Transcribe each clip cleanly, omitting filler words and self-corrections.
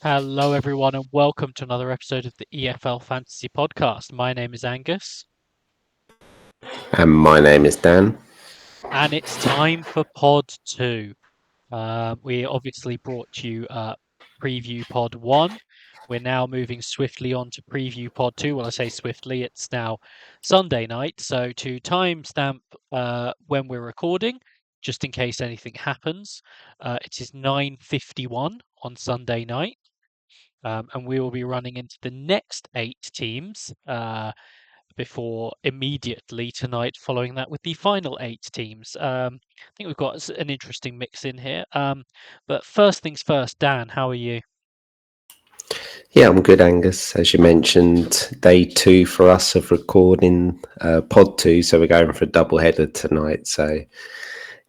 Hello, everyone, and welcome to another episode of the EFL Fantasy Podcast. My name is Angus, And my name is Dan. and it's time for Pod 2. We obviously brought you Preview Pod 1. We're now moving swiftly on to Preview Pod 2. Well, I say swiftly, it's now Sunday night. So, to timestamp when we're recording, just in case anything happens, it is 9:51 on Sunday night. And we will be running into the next 8 teams before immediately tonight, following that with the final 8 teams. I think we've got an interesting mix in here. But first things first, Dan, how are you? Yeah, I'm good, Angus. As you mentioned, day two for us of recording pod two, so we're going for a double header tonight. So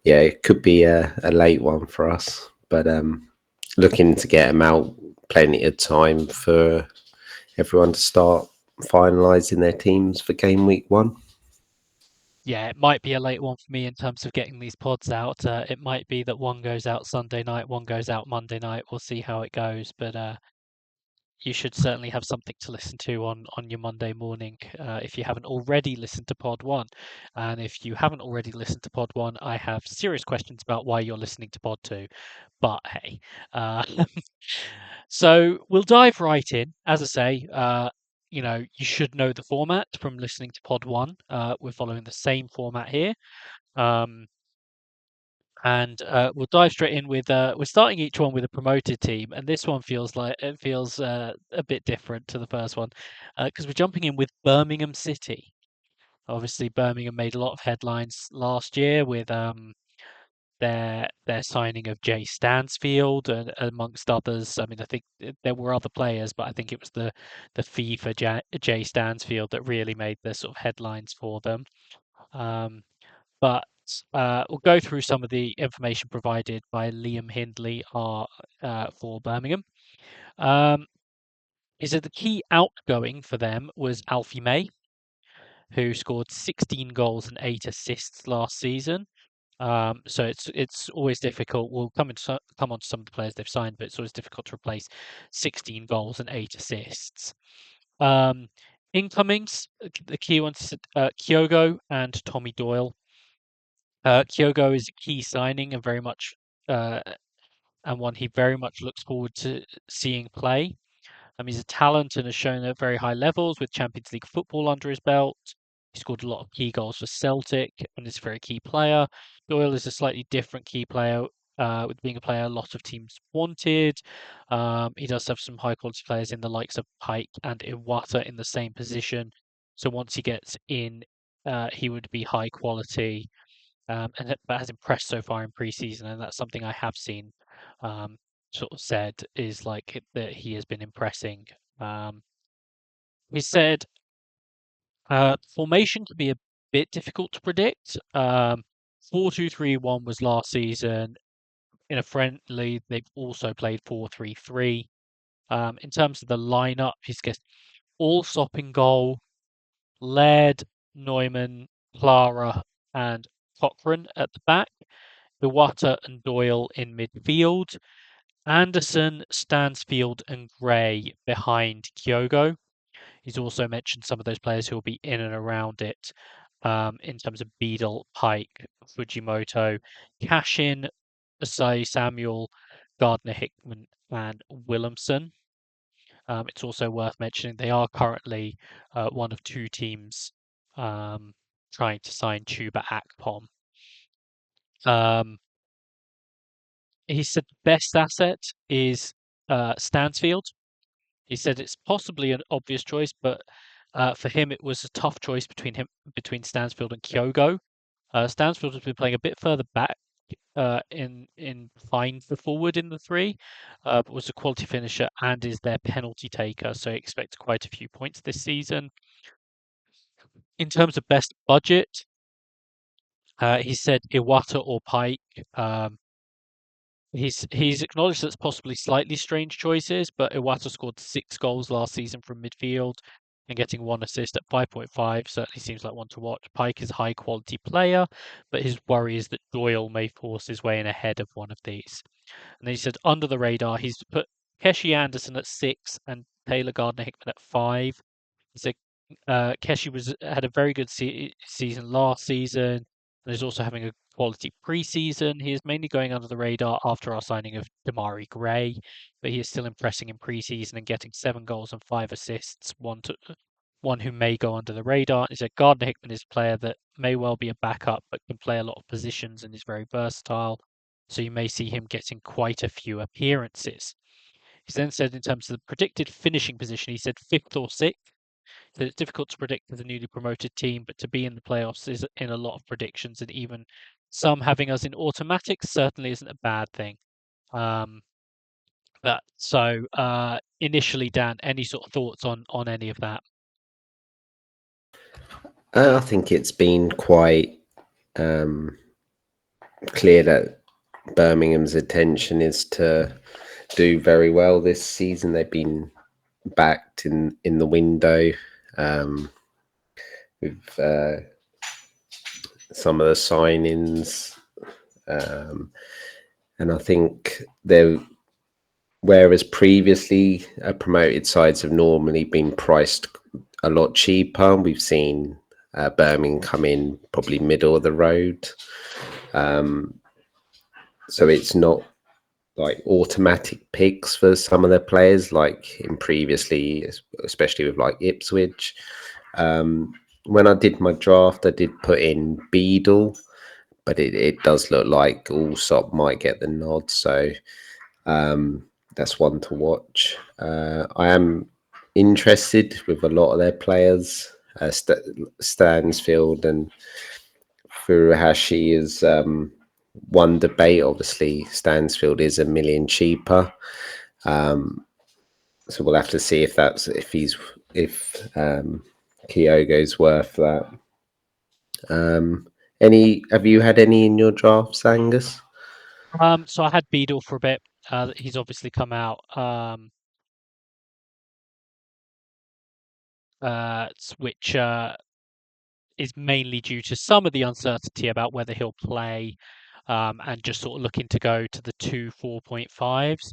yeah, it could be a late one for us, but looking to get them out plenty of time for everyone to start finalising their teams for game week one. Yeah, it might be a late one for me in terms of getting these pods out. It might be that one goes out Sunday night, one goes out Monday night. We'll see how it goes. But you should certainly have something to listen to on your Monday morning if you haven't already listened to Pod 1. And if you haven't already listened to Pod 1, I have serious questions about why you're listening to Pod 2. But hey, uh, so we'll dive right in. As I say, you should know the format from listening to Pod 1. We're following the same format here. Um, and we'll dive straight in with we're starting each one with a promoted team, and this one feels a bit different to the first one because we're jumping in with Birmingham City. Obviously, Birmingham made a lot of headlines last year with their signing of Jay Stansfield and amongst others. I mean, I think there were other players, but I think it was the fee for Jay Stansfield that really made the sort of headlines for them. Um, but we'll go through some of the information provided by Liam Hindley for Birmingham. Um, is that the key outgoing for them was Alfie May, who scored 16 goals and 8 assists last season. So it's always difficult. We'll come on to some of the players they've signed, but it's always difficult to replace 16 goals and 8 assists. Um, Incomings, the key ones, Kyogo and Tommy Doyle. Kyogo is a key signing and very much uh, and one he very much looks forward to seeing play. He's a talent and has shown at very high levels with Champions League football under his belt. He scored a lot of key goals for Celtic and is a very key player. Doyle is a slightly different key player, with being a player a lot of teams wanted. He does have some high quality players in the likes of Pike and Iwata in the same position. So once he gets in, he would be high quality but has impressed so far in pre-season, and that's something I have seen um, sort of said is like that he has been impressing. Um, he said formation can be a bit difficult to predict. 4-2-3-1 was last season. In a friendly, they've also played 4-3-3. In terms of the lineup, he's guessed all stopping goal, Laird, Neumann, Clara, and Cochrane at the back. Iwata and Doyle in midfield, Anderson, Stansfield, and Gray behind Kyogo. He's also mentioned some of those players who will be in and around it in terms of Beadle, Pike, Fujimoto, Cashin, Asai Samuel, Gardner Hickman, and Williamson. It's also worth mentioning they are currently one of 2 teams um, trying to sign Chuba Akpom. Um, He said the best asset is Stansfield. He said it's possibly an obvious choice, but for him it was a tough choice between Stansfield and Kyogo. Stansfield has been playing a bit further back in behind the forward in the three, but was a quality finisher and is their penalty taker, so I expect quite a few points this season. In terms of best budget, he said Iwata or Pike. He's acknowledged that's possibly slightly strange choices, but Iwata scored 6 goals last season from midfield and getting 1 assist at 5.5 certainly seems like one to watch. Pike is a high quality player, but his worry is that Doyle may force his way in ahead of one of these. And then he said under the radar, he's put Keshi Anderson at 6 and Taylor Gardner-Hickman at 5. So Keshi had a very good season last season, and is also having a quality preseason. He is mainly going under the radar after our signing of Damari Gray, but he is still impressing in preseason and getting 7 goals and 5 assists. One who may go under the radar is that Gardner Hickman is a player that may well be a backup, but can play a lot of positions and is very versatile. So you may see him getting quite a few appearances. He's then said in terms of the predicted finishing position, he said fifth or sixth. So it's difficult to predict as a newly promoted team, but to be in the playoffs is in a lot of predictions, and even some having us in automatics certainly isn't a bad thing. Um, initially, Dan, any sort of thoughts on any of that? I think it's been quite clear that Birmingham's intention is to do very well this season. They've been backed in the window with some of the signings, and I think they're, whereas previously promoted sides have normally been priced a lot cheaper, we've seen Birmingham come in probably middle of the road. So it's not like automatic picks for some of their players, like in previously, especially with like Ipswich. When I did my draft, I did put in Beadle, but it does look like Allsop might get the nod. So that's one to watch. I am interested with a lot of their players. Stansfield and Furuhashi is one debate. Obviously, Stansfield is a million cheaper, so we'll have to see if Kyogo's worth that. Any? Have you had any in your drafts, Angus? So I had Beadle for a bit. He's obviously come out, which is mainly due to some of the uncertainty about whether he'll play, and just sort of looking to go to the 4.5s.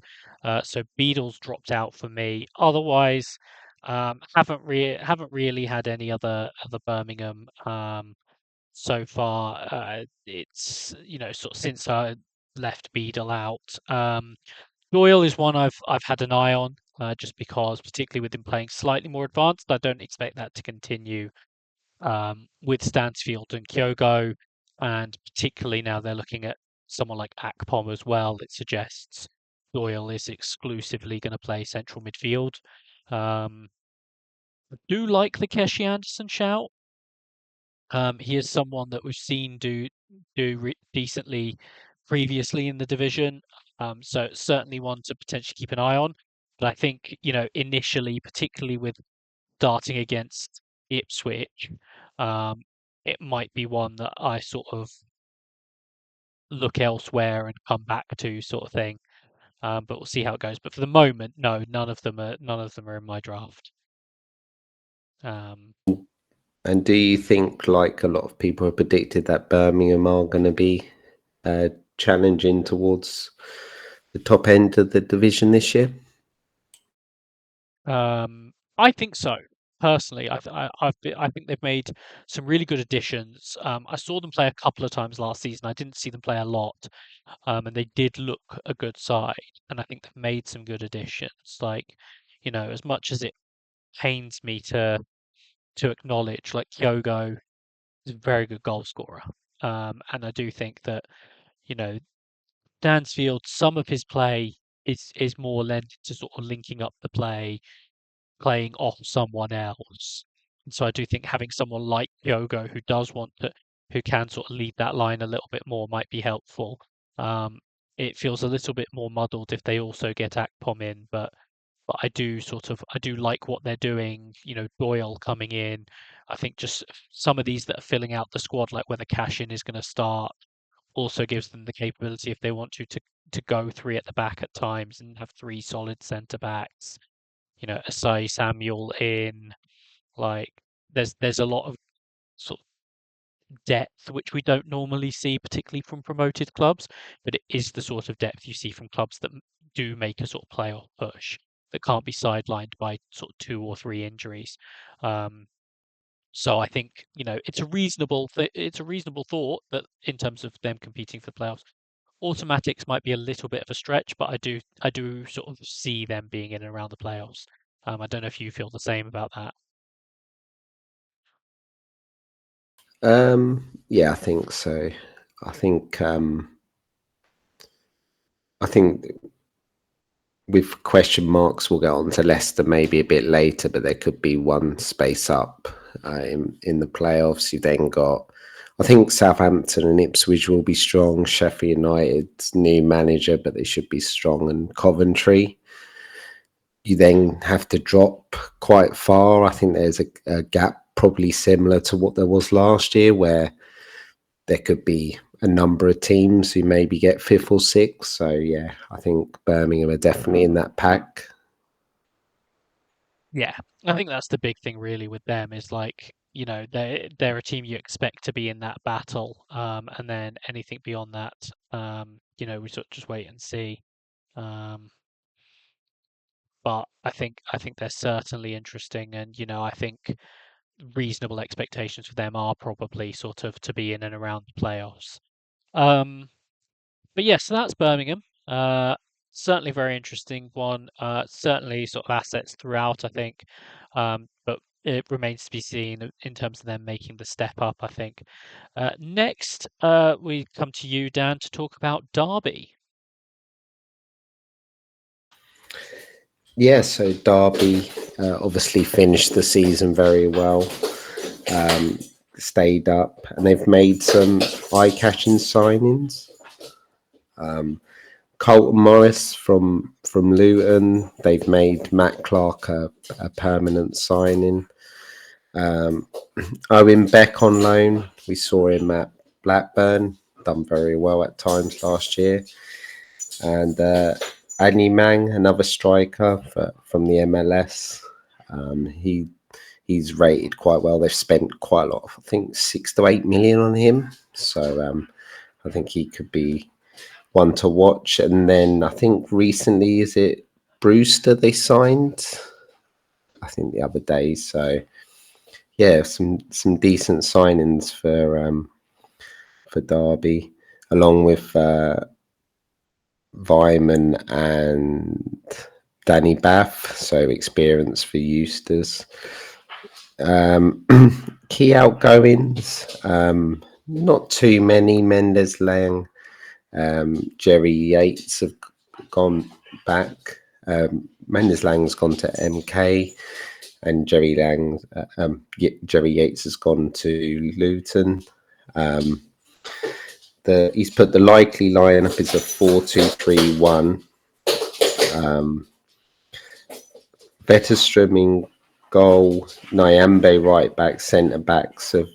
So Beadle's dropped out for me. Otherwise, haven't really had any other Birmingham so far. It's sort of since I left Beadle out. Doyle is one I've had an eye on, just because, particularly with him playing slightly more advanced, I don't expect that to continue with Stansfield and Kyogo, and particularly now they're looking at someone like Akpom as well. It suggests Doyle is exclusively going to play central midfield. I do like the Keshi Anderson shout. He is someone that we've seen do decently previously in the division. So it's certainly one to potentially keep an eye on. But I think, initially, particularly with starting against Ipswich, um, it might be one that I sort of look elsewhere and come back to, sort of thing. But we'll see how it goes. But for the moment, no, none of them are in my draft. Um, And do you think, like a lot of people have predicted, that Birmingham are going to be challenging towards the top end of the division this year? I think so. Personally, I think they've made some really good additions. I saw them play a couple of times last season. I didn't see them play a lot, and they did look a good side. And I think they've made some good additions. Like, as much as it pains me to acknowledge, like Kyogo is a very good goal scorer, and I do think that you know Stansfield, some of his play is more lent to sort of linking up the play, playing off someone else. And so I do think having someone like Yogo who can sort of lead that line a little bit more might be helpful. Um, it feels a little bit more muddled if they also get Akpom in, but I do like what they're doing. Doyle coming in. I think just some of these that are filling out the squad, like whether Cashin is going to start, also gives them the capability if they want to go three at the back at times and have three solid centre backs. Asai Samuel in, like there's a lot of sort of depth which we don't normally see, particularly from promoted clubs, but it is the sort of depth you see from clubs that do make a sort of playoff push that can't be sidelined by sort of 2 or 3 injuries. Um, so I think, it's a reasonable thought that in terms of them competing for the playoffs, automatics might be a little bit of a stretch, but I do sort of see them being in and around the playoffs. I don't know if you feel the same about that. Yeah, I think so. I think I think with question marks, we'll get on to Leicester maybe a bit later, but there could be one space up in the playoffs. You then got, I think Southampton and Ipswich will be strong. Sheffield United's new manager, but they should be strong. And Coventry, you then have to drop quite far. I think there's a gap probably similar to what there was last year, where there could be a number of teams who maybe get fifth or sixth. So yeah, I think Birmingham are definitely in that pack. Yeah, I think that's the big thing really with them is like, they're a team you expect to be in that battle, and then anything beyond that, we sort of just wait and see. Um, but I think they're certainly interesting, and I think reasonable expectations for them are probably sort of to be in and around the playoffs. Um, but yes, so that's Birmingham. Certainly very interesting one. Certainly sort of assets throughout, I think. But it remains to be seen in terms of them making the step up, I think. Next, we come to you, Dan, to talk about Derby. Yeah, so Derby obviously finished the season very well, um, stayed up, and they've made some eye-catching signings. Colton Morris from Luton. They've made Matt Clark a permanent signing. Um, Owen Beck on loan. We saw him at Blackburn, done very well at times last year. And Annie Mang, another striker from the MLS. He's rated quite well. They've spent quite a lot, I think 6 to 8 million on him. So I think he could be one to watch. And then I think recently, is it Brewster they signed? I think the other day. So yeah, some decent signings for Derby, along with Vyman and Danny Bath. So experience for Eustace. Um, Key outgoings, not too many. Mendes Lang, Jerry Yates have gone back. Mendes Lang's gone to MK, and Jerry Yates has gone to Luton. He's put the likely lineup is a 4-2-3-1. Vetterstrom in goal, Nyambe right back, centre backs of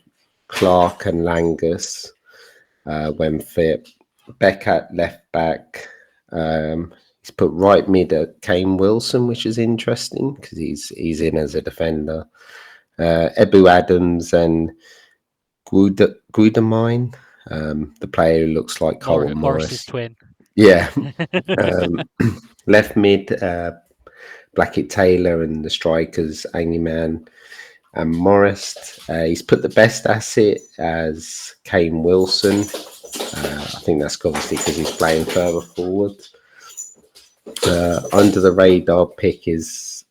Clark and Langus when fit. Beck at left back. He's put right mid at Kane Wilson, which is interesting because he's in as a defender. Ebu Adams and Gudamine, the player who looks like Colton Morris's Morris. twin. Yeah. Left mid, Blackett Taylor, and the strikers, Angyman and Morris. He's put the best asset as Kane Wilson. I think that's obviously because he's playing further forward. Under the radar pick is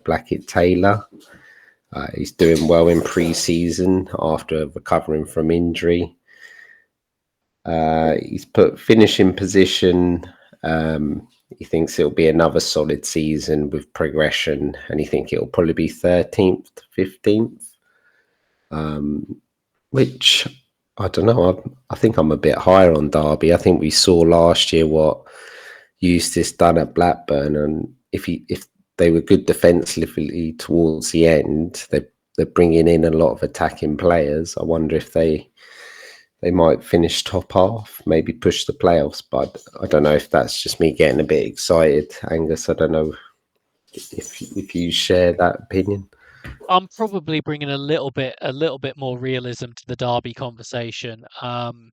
Blackett Taylor. He's doing well in pre-season after recovering from injury. He's put finishing position. He thinks it'll be another solid season with progression, and he thinks it'll probably be 13th, 15th, which I don't know. I think I'm a bit higher on Derby. I think we saw last year what Eustace done at Blackburn, and if they were good defensively towards the end, they're bringing in a lot of attacking players. I wonder if they might finish top half, maybe push the playoffs, but I don't know if that's just me getting a bit excited. Angus, I don't know if you share that opinion. I'm probably bringing a little bit more realism to the Derby conversation. I'm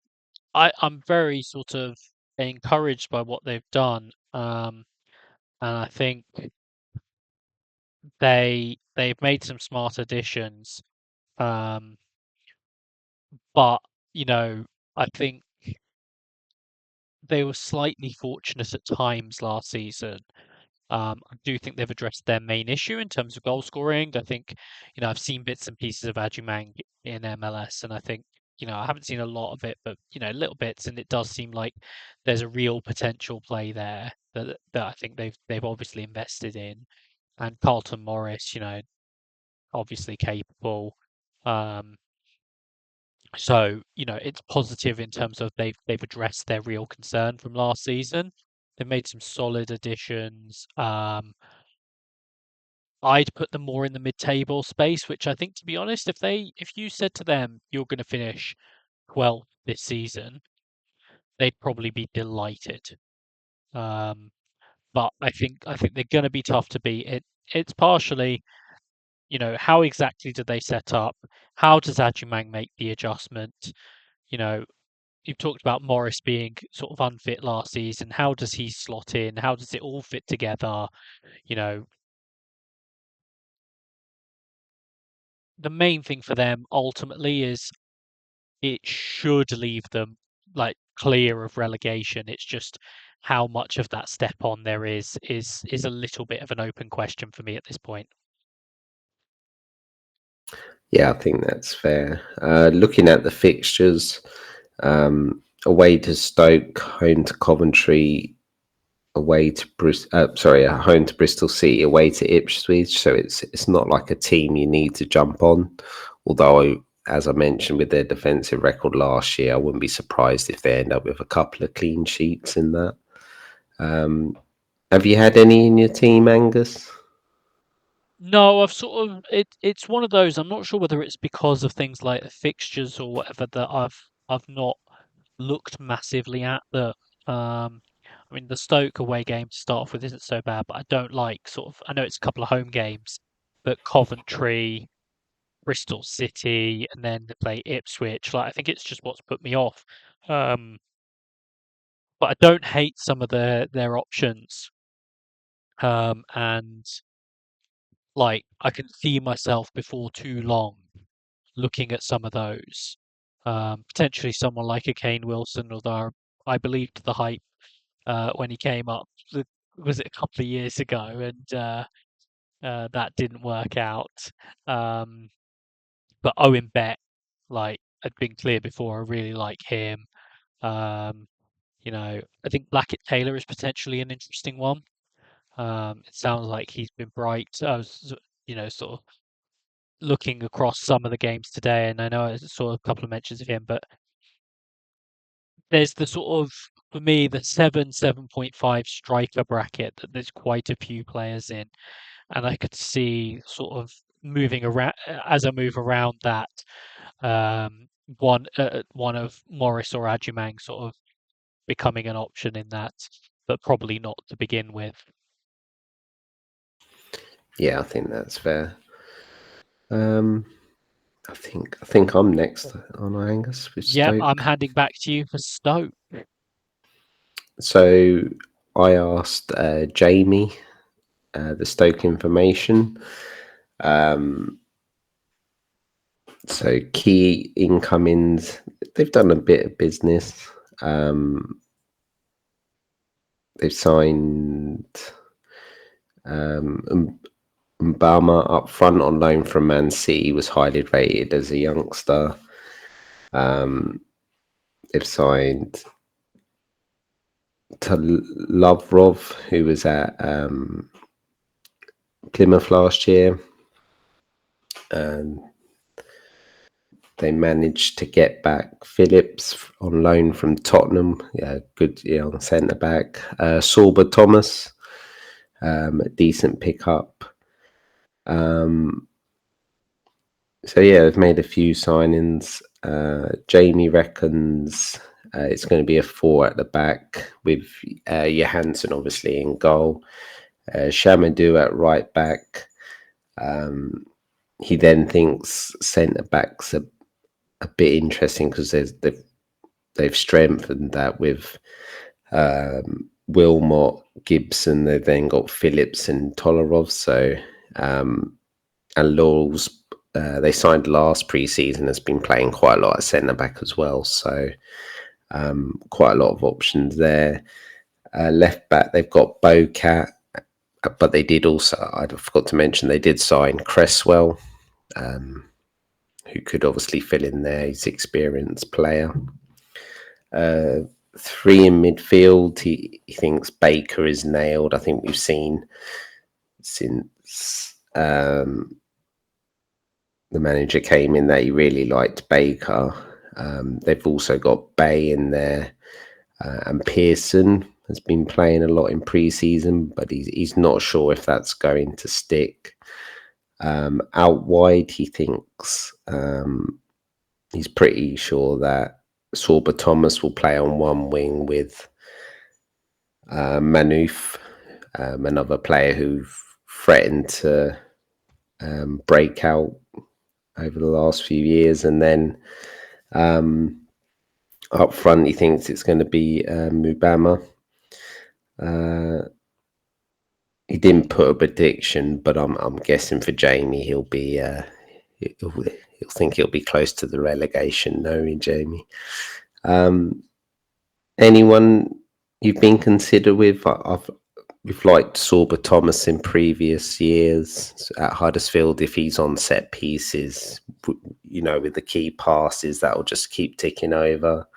very sort of encouraged by what they've done. and I think they've made some smart additions. Um, but I think they were slightly fortunate at times last season. I do think they've addressed their main issue in terms of goal scoring. I think, I've seen bits and pieces of Adjumang in MLS, and I think, I haven't seen a lot of it, but little bits, and it does seem like there's a real potential play there that I think they've obviously invested in. And Carlton Morris, obviously capable. Um, so, it's positive in terms of they've addressed their real concern from last season. They've made some solid additions. I'd put them more in the mid-table space, which I think, to be honest, if you said to them you're going to finish 12th this season, they'd probably be delighted. Um, but I think they're going to be tough to beat. It's partially, how exactly do they set up? How does Adjumang make the adjustment? You know, you've talked about Morris being sort of unfit last season. How does he slot in? How does it all fit together? You know, the main thing for them ultimately is it should leave them like clear of relegation. It's just how much of that step on there is a little bit of an open question for me at this point. Yeah, I think that's fair. Looking at the fixtures, away to Stoke, home to Coventry, home to Bristol City, away to Ipswich. So it's not like a team you need to jump on. Although, as I mentioned, with their defensive record last year, I wouldn't be surprised if they end up with a couple of clean sheets in that. Have you had any in your team, Angus? No, I've sort of it's one of those. I'm not sure whether it's because of things like the fixtures or whatever that I've not looked massively at that. I mean, the Stoke away game to start off with isn't so bad, but I don't like sort of. I know it's a couple of home games, but Coventry, Bristol City, and then they play Ipswich. Like I think it's just what's put me off. Um, but I don't hate some of their options. And like I can see myself before too long looking at some of those. Potentially someone like a Kane Wilson, although I believed the hype when he came up. Was it a couple of years ago, and that didn't work out. Um, but Owen Beck, like, had been clear before. I really like him. Um, I think Blackett Taylor is potentially an interesting one. It sounds like he's been bright. I was, sort of looking across some of the games today, and I know I saw a couple of mentions of him, but there's the sort of, for me, the 7.5 striker bracket that there's quite a few players in, and I could see sort of moving around as I move around that. Um, one of Morris or Adjumang sort of becoming an option in that, but probably not to begin with. Yeah, I think that's fair. I think I'm next on Angus with Yep, I'm Stoke. handing back to you for Stoke. So I asked Jamie the Stoke information. So key incomings, they've done a bit of business. They've signed Mbama up front on loan from Man City, was highly rated as a youngster. They've signed to Lavrov, who was at Plymouth last year, and they managed to get back Phillips on loan from Tottenham. Yeah, good young centre back. Sorba Thomas, a decent pickup. So yeah, they've made a few signings. Jamie reckons it's going to be a 4 at the back with Johansson obviously in goal. Shamadou at right back. He then thinks centre backs are a bit interesting because they've strengthened that with Wilmot, Gibson. They've then got Phillips and Tolarov. So and Laurel's they signed last pre-season, has been playing quite a lot at centre back as well. So quite a lot of options there. Left back, they've got Bocat, but they did also, I forgot to mention, they did sign Cresswell, who could obviously fill in there. He's an experienced player. Three in midfield, he thinks Baker is nailed. I think we've seen since the manager came in that he really liked Baker. They've also got Bay in there, and Pearson has been playing a lot in pre-season, but he's not sure if that's going to stick. Out wide, he thinks he's pretty sure that Sorba Thomas will play on one wing with Manouf, another player who threatened to break out over the last few years. And then up front, he thinks it's going to be Mubama. He didn't put a prediction, but I'm guessing for Jamie, he'll think he'll be close to the relegation, knowing Jamie. Anyone you've been considered with? We've liked Sorba Thomas in previous years at Huddersfield. If he's on set pieces, with the key passes, that'll just keep ticking over.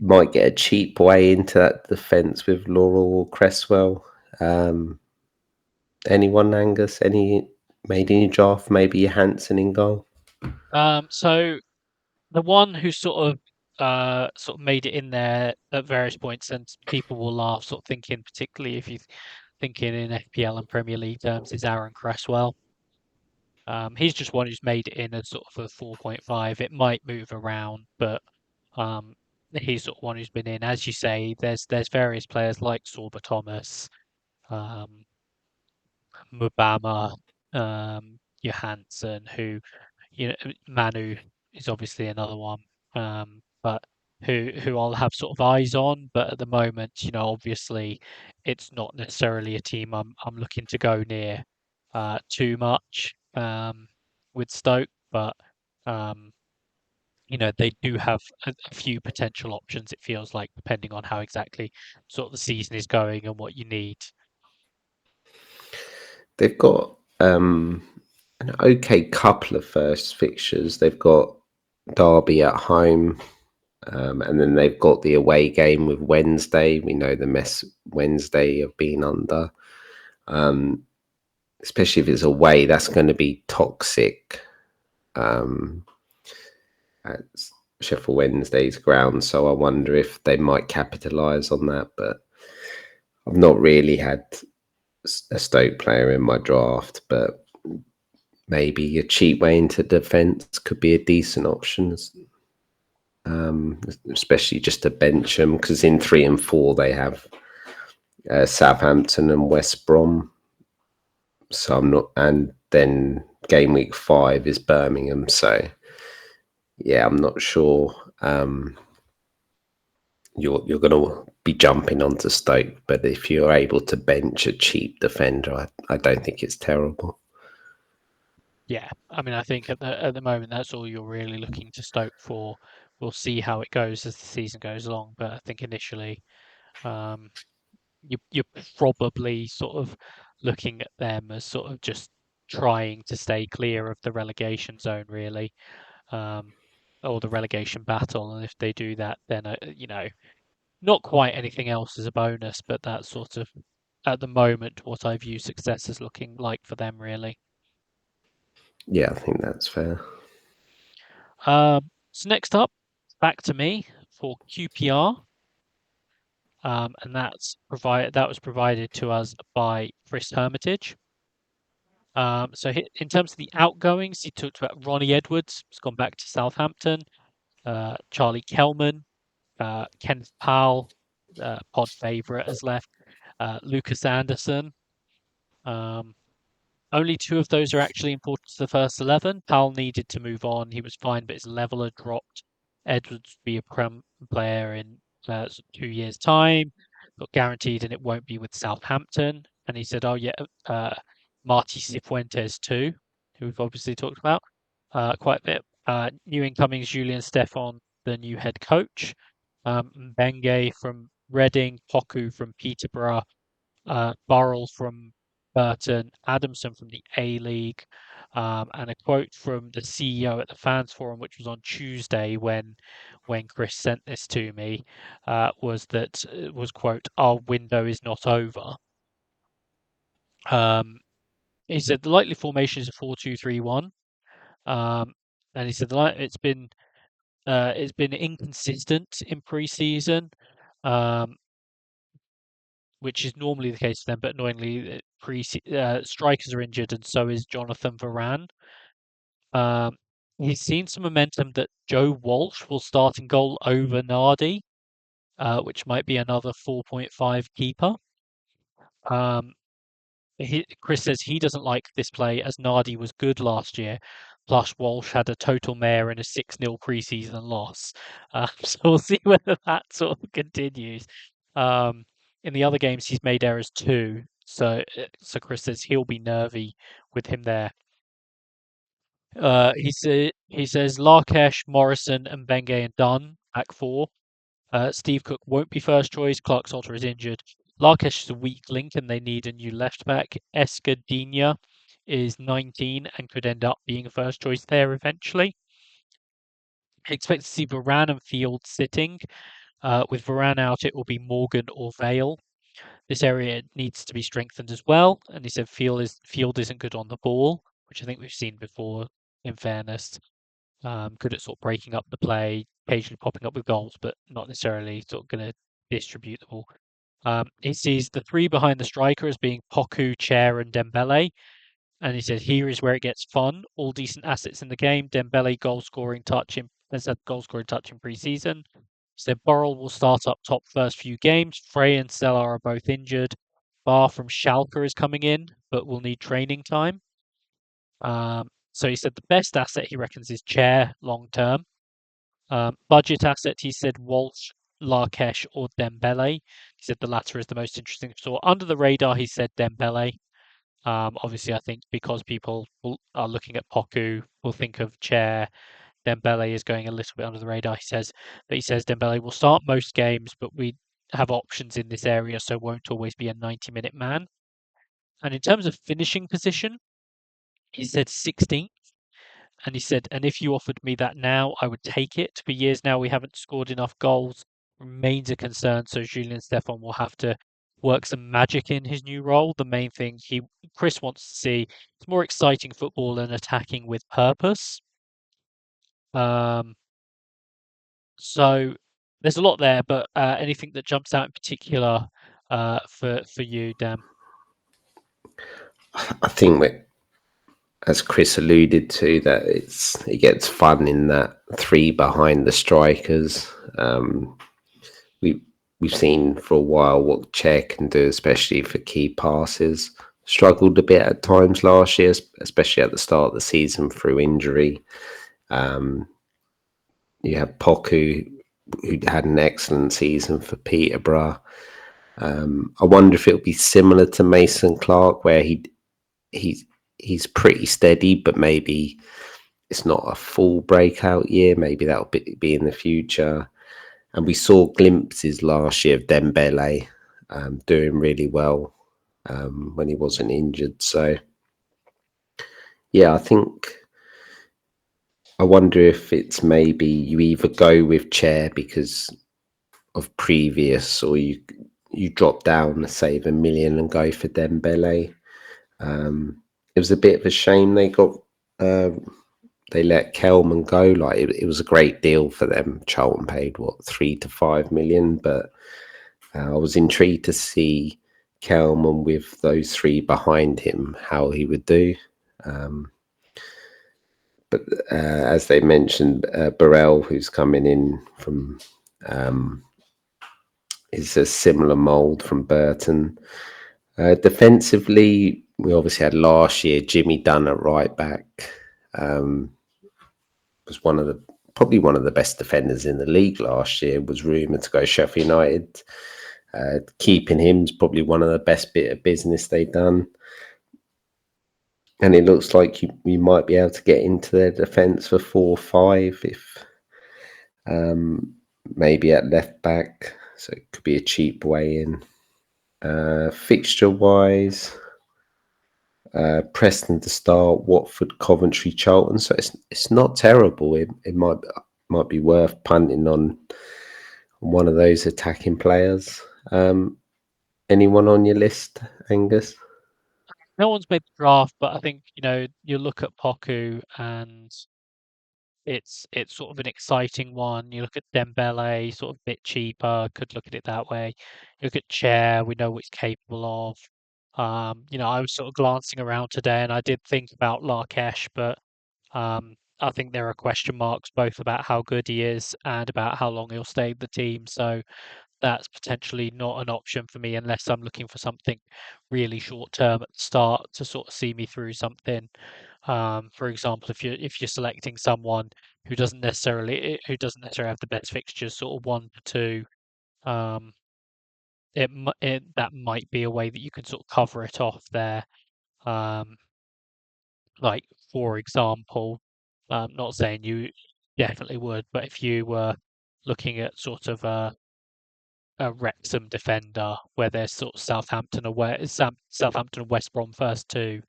Might get a cheap way into that defence with Laurel or Cresswell. Anyone, Angus? Made any draft? Maybe your Hansen in goal? So the one who sort of made it in there at various points, and people will laugh, sort of thinking, particularly if you thinking in FPL and Premier League terms, is Aaron Cresswell. He's just one who's made it in as sort of a 4.5. It might move around, but um, he's sort of one who's been in. As you say, there's various players like Sorba Thomas, um, Mubama, Johansson, Manu is obviously another one, but who I'll have sort of eyes on. But at the moment, obviously, it's not necessarily a team I'm looking to go near too much with Stoke, but um, they do have a few potential options. It feels like, depending on how exactly sort of the season is going and what you need. They've got an okay couple of first fixtures. They've got Derby at home, and then they've got the away game with Wednesday. We know the mess Wednesday have been under. Especially if it's away, that's going to be toxic at Sheffield Wednesday's ground. So I wonder if they might capitalise on that. But I've not really had a Stoke player in my draft, but maybe a cheap way into defence could be a decent option, especially just to bench them, because in 3 and 4 they have Southampton and West Brom. So I'm not, and then game week 5 is Birmingham. So yeah, I'm not sure you're going to be jumping onto Stoke, but if you're able to bench a cheap defender, I don't think it's terrible. Yeah, I mean, I think at the moment that's all you're really looking to Stoke for. We'll see how it goes as the season goes along, but I think initially, um, you're probably sort of looking at them as sort of just trying to stay clear of the relegation zone, really, um, or the relegation battle. And if they do that, then not quite anything else is a bonus, but that's sort of at the moment what I view success as looking like for them, really. Yeah, I think that's fair. So next up, back to me for QPR, and that was provided to us by Chris Hermitage. So in terms of the outgoings, he talked about Ronnie Edwards, who's gone back to Southampton, Charlie Kelman, Kenneth Powell, pod favourite, has left, Lucas Anderson. Only 2 of those are actually important to the first 11. Powell needed to move on. He was fine, but his level had dropped. Edwards would be a Prem player in 2 years' time. got guaranteed, and it won't be with Southampton. And he said, "Oh yeah, Marty Cifuentes too, who we've obviously talked about quite a bit. New incomings, Julian Stefan, the new head coach, Benge from Reading, Poku from Peterborough, Burrell from Burton, Adamson from the A-League, and a quote from the CEO at the Fans Forum, which was on Tuesday when Chris sent this to me, was that was quote, "Our window is not over." Um, he said the likely formation is a 4-2-3-1, and he said it's been inconsistent in pre-season. Um, which is normally the case for them, but annoyingly, strikers are injured, and so is Jonathan Varane. Um, he's seen some momentum that Joe Walsh will start in goal over Nardi, which might be another 4.5 keeper. Um, Chris says he doesn't like this play as Nardi was good last year. Plus, Walsh had a total mare in a 6-0 preseason loss. So we'll see whether that sort of continues. Um, in the other games, he's made errors too. So Chris says he'll be nervy with him there. He says Larkesh, Morrison, and Benge and Dunn back four. Steve Cook won't be first choice. Clark Salter is injured. Larkesh is a weak link and they need a new left back. Escadinha is 19 and could end up being a first choice there eventually. Expect to see Varane and Field sitting. With Varane out, it will be Morgan or Vale. This area needs to be strengthened as well. And he said Field isn't good on the ball, which I think we've seen before, in fairness. Good at sort of breaking up the play, occasionally popping up with goals, but not necessarily sort of going to distribute the ball. He sees the three behind the striker as being Poku, Chair, and Dembele. And he said, here is where it gets fun. All decent assets in the game. Dembele has had goal scoring touch in pre-season. So Burrell will start up top first few games. Frey and Stella are both injured. Barr from Schalke is coming in, but will need training time. So he said the best asset he reckons is Chair long term. Budget asset, he said Walsh, Larkesh, or Dembele. He said the latter is the most interesting. So under the radar, he said Dembele. Obviously, I think because are looking at Poku, will think of Chair. Dembele is going a little bit under the radar. He says Dembele will start most games, but we have options in this area, so won't always be a 90-minute man. And in terms of finishing position, he said 16th. And he said, and if you offered me that now, I would take it. For years now, we haven't scored enough goals. Remains a concern. So Julian Stefan will have to work some magic in his new role. The main thing Chris wants to see is more exciting football and attacking with purpose. So there's a lot there, but anything that jumps out in particular for you, Dan? I think that, as Chris alluded to, that it gets fun in that three behind the strikers. We've seen for a while what Chair can do, especially for key passes. Struggled a bit at times last year, especially at the start of the season through injury. You have Poku, who had an excellent season for Peterborough. I wonder if it'll be similar to Mason Clark, where he's pretty steady, but maybe it's not a full breakout year. Maybe that'll be in the future. And we saw glimpses last year of Dembele doing really well when he wasn't injured. So, yeah, I wonder if it's maybe you either go with Chair because of previous, or you drop down, save $1 million and go for Dembele. It was a bit of a shame they let Kelman go. Like it was a great deal for them. Charlton paid $3 to $5 million, but I was intrigued to see Kelman with those three behind him, how he would do. But as they mentioned, Burrell, who's coming in from, is a similar mould from Burton. Defensively, we obviously had last year Jimmy Dunn at right back. Was probably one of the best defenders in the league last year. Was rumoured to go Sheffield United. Keeping him is probably one of the best bit of business they've done. And it looks like you might be able to get into their defence for 4-5 if maybe at left back. So it could be a cheap way in. Fixture-wise, Preston to start, Watford, Coventry, Charlton. So it's not terrible. It might be worth punting on one of those attacking players. Anyone on your list, Angus? No one's made the draft, but I think, you look at Poku and it's sort of an exciting one. You look at Dembele, sort of a bit cheaper, could look at it that way. You look at Chair, we know what he's capable of. I was sort of glancing around today and I did think about Larkesh, but I think there are question marks both about how good he is and about how long he'll stay with the team. So that's potentially not an option for me unless I'm looking for something really short term at the start to sort of see me through something. For example, if you're selecting someone who doesn't necessarily have the best fixtures, sort of 1 to 2, um, that might be a way that you can sort of cover it off there. Um, like for example, not saying you definitely would, but if you were looking at sort of a Wrexham defender where there's sort of Southampton and West Brom first two,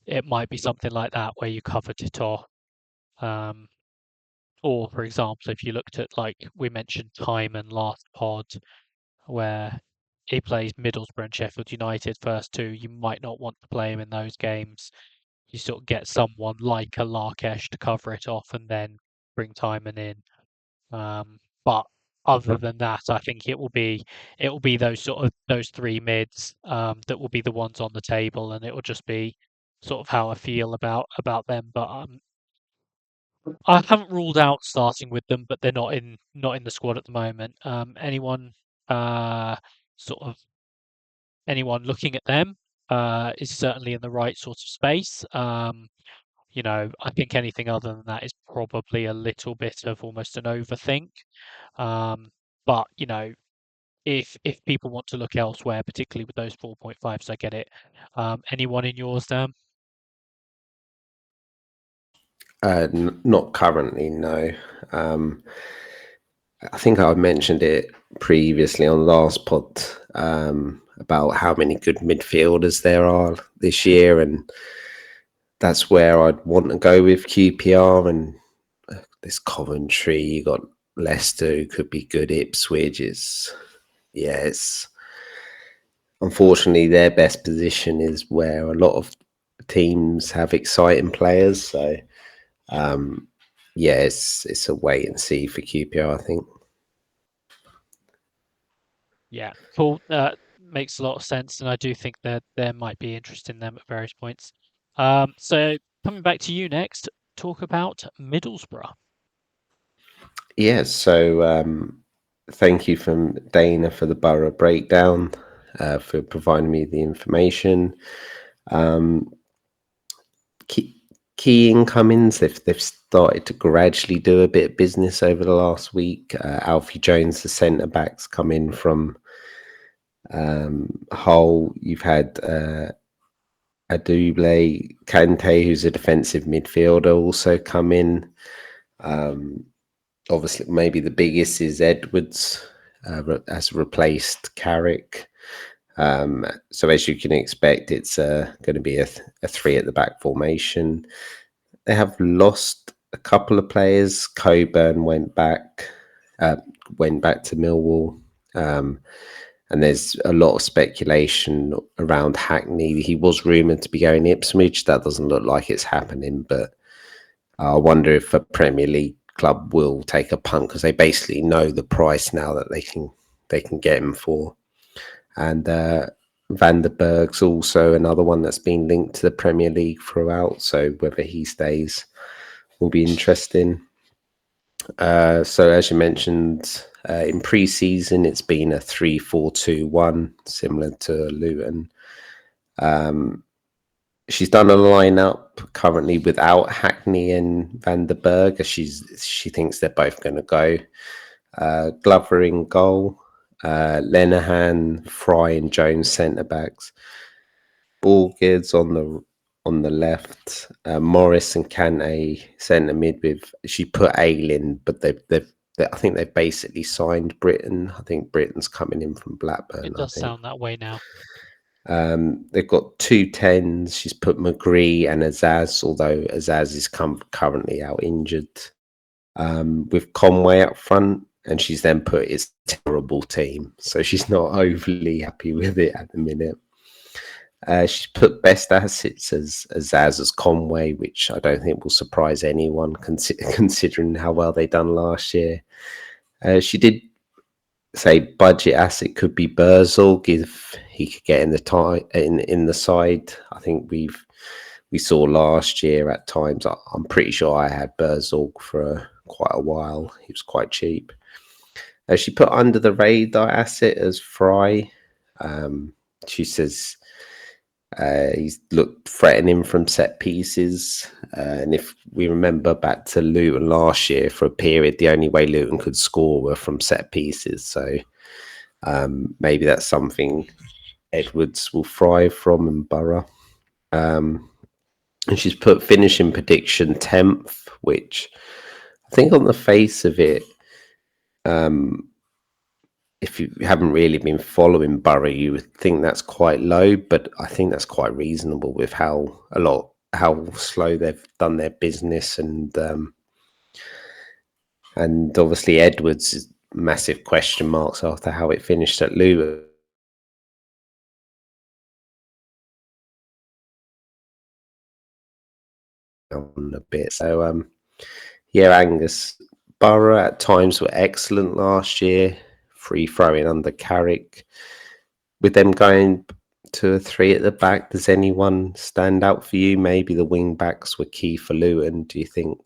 it might be something like that where you covered it off. Um, or for example, if you looked at, like we mentioned, Timon last pod, where he plays Middlesbrough and Sheffield United first two, you might not want to play him in those games. You sort of get someone like a Larkesh to cover it off and then bring Timon in. But other than that, I think it will be those three mids that will be the ones on the table, and it will just be sort of how I feel about them. But I haven't ruled out starting with them, but they're not in the squad at the moment. Uh, sort of anyone looking at them is certainly in the right sort of space. I think anything other than that is probably a little bit of almost an overthink. Um, but if people want to look elsewhere, particularly with those 4.5s, I get it. Anyone in yours, Dan? Not currently, no. I think I mentioned it previously on last pod about how many good midfielders there are this year, and that's where I'd want to go with QPR. And this Coventry, you got Leicester, who could be good. Ipswich is, it's unfortunately their best position is where a lot of teams have exciting players. So it's a wait and see for QPR, I think. Yeah, cool. Makes a lot of sense, and I do think that there might be interest in them at various points. So coming back to you next, talk about Middlesbrough. Yeah, so thank you from Dana for the Borough breakdown, for providing me the information. Key incomings, they've started to gradually do a bit of business over the last week. Alfie Jones, the centre backs, come in from Hull. You've had Aduble Kante, who's a defensive midfielder, also come in. Obviously, maybe the biggest is Edwards, has replaced Carrick. So as you can expect, it's going to be a three at the back formation. They have lost a couple of players. Coburn went back to Millwall. And there's a lot of speculation around Hackney. He was rumoured to be going Ipswich. That doesn't look like it's happening, but I wonder if a Premier League club will take a punt because they basically know the price now that they can get him for. And Van der Berg's also another one that's been linked to the Premier League throughout. So whether he stays will be interesting. So as you mentioned, in pre-season, it's been a 3-4-2-1, similar to Luton. She's done a lineup currently without Hackney and Van der Berg, as she thinks they're both going to go. Glover in goal. Lenahan, Fry, and Jones centre backs. Borges on the left, Morris and Kante centre mid with she put Aylin, but I think they've basically signed Britain. I think Britain's coming in from Blackburn. It I does think sound that way now. they've got two tens. She's put McGree and Azaz, although Azaz is currently out injured. With Conway up front, and she's then put it's a terrible team, so she's not overly happy with it at the minute. She's put best assets as Zaz as Conway, which I don't think will surprise anyone considering how well they done last year. She did say budget asset could be Burzorg if he could get in the in the side. I think we saw last year at times. I'm pretty sure I had Burzorg for quite a while. He was quite cheap. She put under the radar asset as Fry. She says he's looked threatening from set pieces. And if we remember back to Luton last year, for a period, the only way Luton could score were from set pieces. So maybe that's something Edwards will thrive from in Borough. And she's put finishing prediction 10th, which I think on the face of it, if you haven't really been following Borough, you would think that's quite low, but I think that's quite reasonable with how slow they've done their business, and obviously Edwards is massive question marks after how it finished at Luton on a bit. So yeah, Angus, Borough at times were excellent last year, free throwing under Carrick. With them going to a three at the back, does anyone stand out for you? Maybe the wing backs were key for Luton. Do you think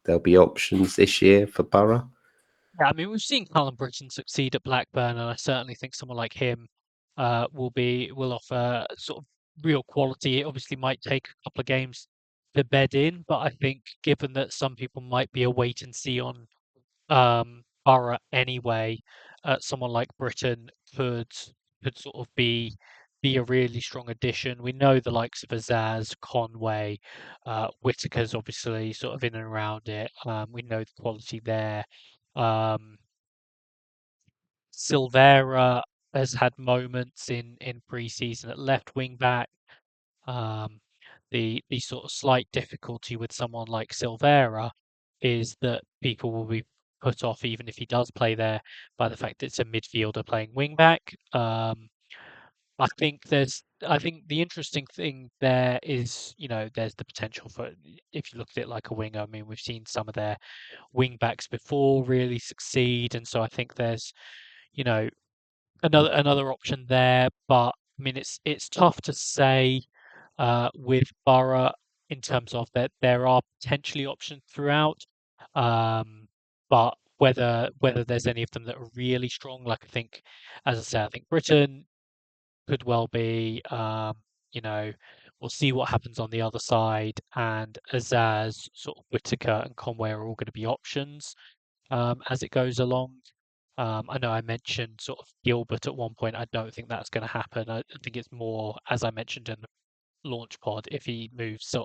there'll be options this year for Borough? Yeah, I mean, we've seen Callum Britton succeed at Blackburn, and I certainly think someone like him will offer sort of real quality. It obviously might take a couple of games to bed in, but I think given that some people might be a wait and see on Borough anyway, someone like Britton could sort of be a really strong addition. We know the likes of Azaz, Conway, Whitaker's obviously sort of in and around it. We know the quality there. Um, Silvera has had moments in pre-season at left wing back. Um, the sort of slight difficulty with someone like Silvera is that people will be put off even if he does play there by the fact that it's a midfielder playing wing back. I think the interesting thing there is, there's the potential for, if you look at it like a winger. I mean, we've seen some of their wing backs before really succeed, and so I think there's, you know, another option there. But I mean, it's tough to say with Borough in terms of that there are potentially options throughout, um, but whether there's any of them that are really strong, like I think, as I say, I think Britain could well be. You know, we'll see what happens on the other side, and Azaz, sort of Whitaker and Conway are all going to be options as it goes along. I know I mentioned sort of Gilbert at one point. I don't think that's going to happen. I think it's more, as I mentioned in the launch pod, if he moves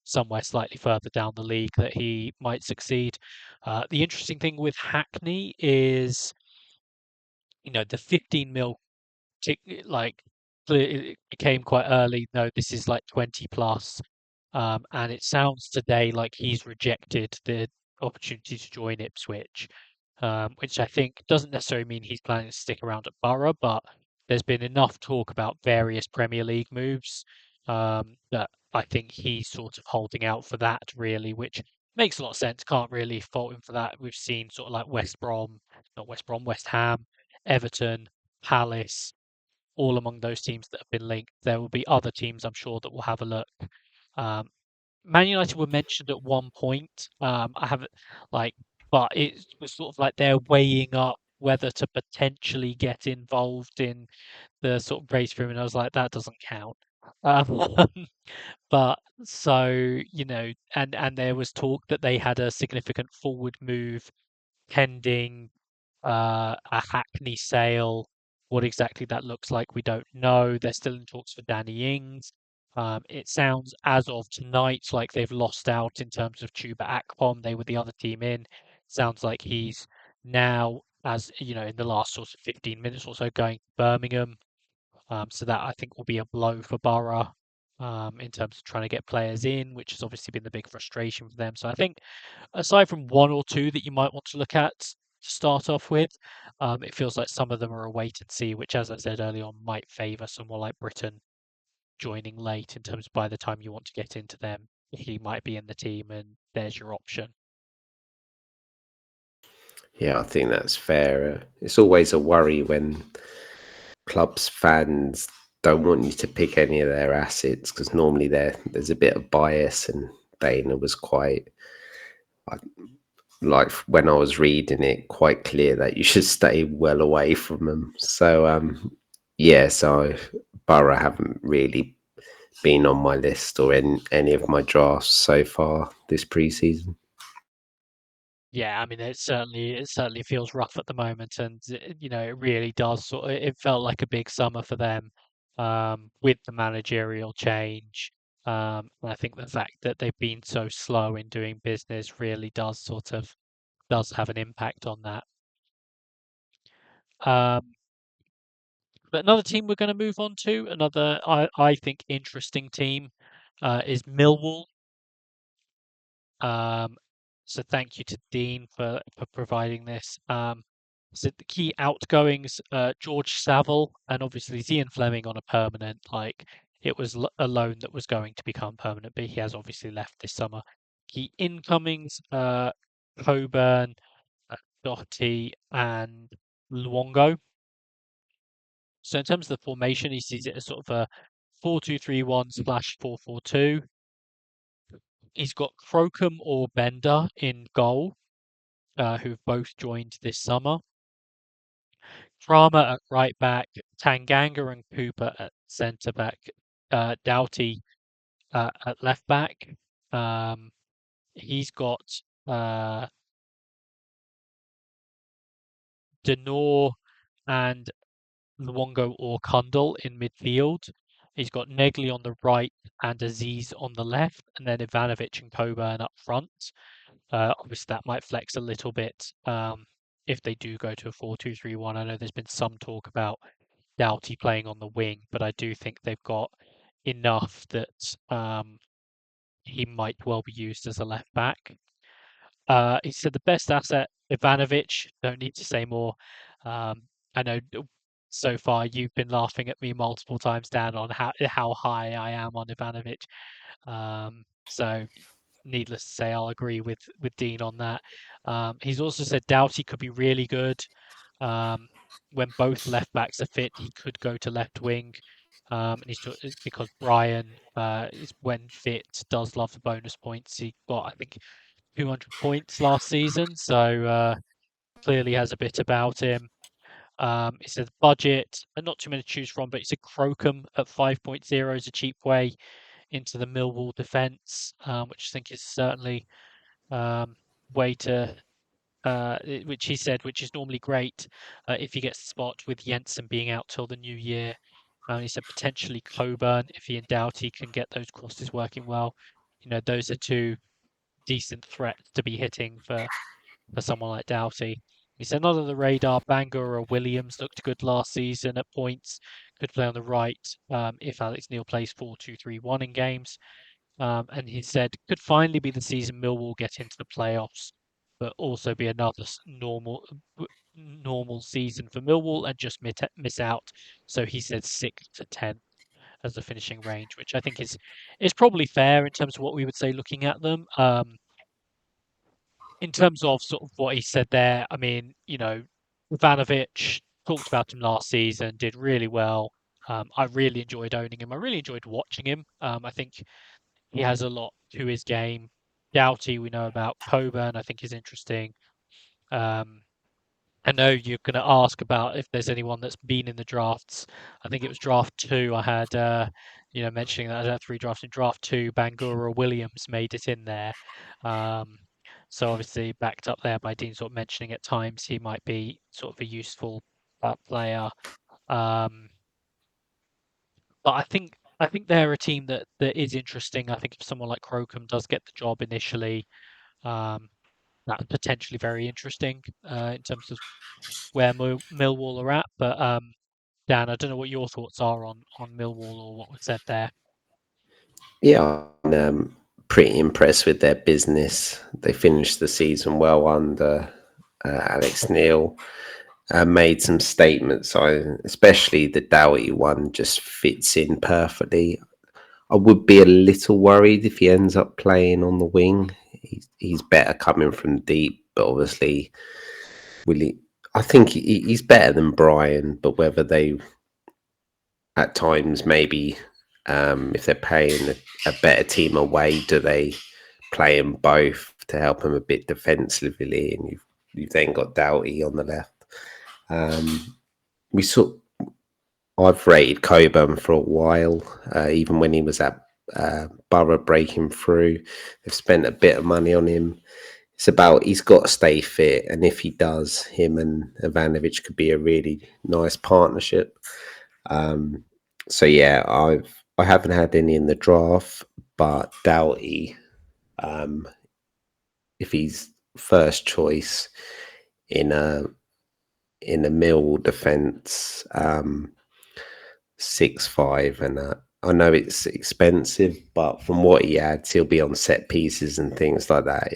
somewhere slightly further down the league, that he might succeed. The interesting thing with Hackney is, the 15 mil like it became quite early. No, this is like 20 plus. And it sounds today like he's rejected the opportunity to join Ipswich, which I think doesn't necessarily mean he's planning to stick around at Borough, but there's been enough talk about various Premier League moves that I think he's sort of holding out for that, really, which makes a lot of sense. Can't really fault him for that. We've seen sort of like West Ham, Everton, Palace, all among those teams that have been linked. There will be other teams, I'm sure, that will have a look. Um, Man United were mentioned at one point. I haven't like, but it was sort of like they're weighing up whether to potentially get involved in the sort of race room, and I was like, that doesn't count. Um, but so and there was talk that they had a significant forward move pending a Hackney sale. What exactly that looks like, we don't know. They're still in talks for Danny Ings. It sounds as of tonight like they've lost out in terms of Chuba Akpom. They were the other team in. Sounds like he's now, as you know, in the last sort of 15 minutes or so, going to Birmingham. So that I think will be a blow for Borough in terms of trying to get players in, which has obviously been the big frustration for them. So I think aside from one or two that you might want to look at to start off with, it feels like some of them are a wait and see, which, as I said earlier on, might favour someone like Britain joining late in terms of by the time you want to get into them, he might be in the team and there's your option. Yeah, I think that's fair. It's always a worry when clubs fans don't want you to pick any of their assets because normally there's a bit of bias, and Dana was quite like when I was reading it, quite clear that you should stay well away from them. So yeah, so Borough haven't really been on my list or in any of my drafts so far this preseason. Yeah, I mean it certainly feels rough at the moment, and you know it really does. It felt like a big summer for them with the managerial change. And I think the fact that they've been so slow in doing business really does have an impact on that. Um, but another team we're going to move on to, another I think interesting team, is Millwall. Um, so thank you to Dean for providing this. So the key outgoings, George Saville and obviously Ian Fleming on a permanent. Like it was a loan that was going to become permanent, but he has obviously left this summer. Key incomings, Coburn, Doherty, and Luongo. So in terms of the formation, he sees it as sort of a 4-2-3-1 slash 4-4-2. He's got Crocombe or Bender in goal, who've both joined this summer. Drama at right back, Tanganga and Cooper at centre back, Doughty at left back. Um, he's got uh, Denor and Luongo or Kundal in midfield. He's got Negley on the right and Aziz on the left, and then Ivanovic and Coburn up front. Obviously, that might flex a little bit if they do go to a 4-2-3-1. I know there's been some talk about Doughty playing on the wing, but I do think they've got enough that he might well be used as a left back. He said the best asset, Ivanovic. Don't need to say more. Um, I know so far you've been laughing at me multiple times, Dan, on how high I am on Ivanovic. So needless to say, I'll agree with Dean on that. He's also said Doughty could be really good. Um, when both left backs are fit, he could go to left wing. And because Brian is when fit does love the bonus points. He got I think 200 points last season, so clearly has a bit about him. He said budget, not too many to choose from, but he said Crocombe at 5.0 is a cheap way into the Millwall defence, which I think is certainly um, way to which he said, which is normally great if he gets the spot with Jensen being out till the new year. He said potentially Coburn if he and Doughty can get those crosses working well. You know, those are two decent threats to be hitting for someone like Doughty. He said none of the radar. Bangor or Williams looked good last season at points. Could play on the right if Alex Neil plays 4-2-3-1 in games. And he said could finally be the season Millwall get into the playoffs, but also be another normal season for Millwall and just miss out. So he said 6 to 10 as the finishing range, which I think is probably fair in terms of what we would say looking at them. In terms of sort of what he said there, I mean, you know, Ivanovic talked about him last season, did really well. I really enjoyed owning him. I really enjoyed watching him. I think he has a lot to his game. Doughty, we know about. Coburn, I think is interesting. Um, I know you're going to ask about if there's anyone that's been in the drafts. I think it was draft two. I had, mentioning that I had three drafts in draft two. Bangura Williams made it in there. Um, So obviously backed up there by Dean sort of mentioning at times he might be sort of a useful player. Um, but I think they're a team that is interesting. I think if someone like Crocombe does get the job initially, um, that's potentially very interesting in terms of where Millwall are at. But Dan, I don't know what your thoughts are on Millwall or what was said there. Yeah, I'm pretty impressed with their business. They finished the season well under Alex Neil. Made some statements, especially the Doughty one just fits in perfectly. I would be a little worried if he ends up playing on the wing. He's better coming from deep, but obviously, will he? I think he's better than Brian, but whether they at times maybe if they're playing a better team away, do they play them both to help them a bit defensively? And you've then got Doughty on the left. We saw I've rated Coburn for a while, even when he was at Borough breaking through. They've spent a bit of money on him. It's about he's got to stay fit, and if he does, him and Ivanovic could be a really nice partnership. So yeah, I haven't had any in the draft, but Doughty, if he's first choice in a Mill defence, 6'5", and I know it's expensive, but from what he adds, he'll be on set pieces and things like that.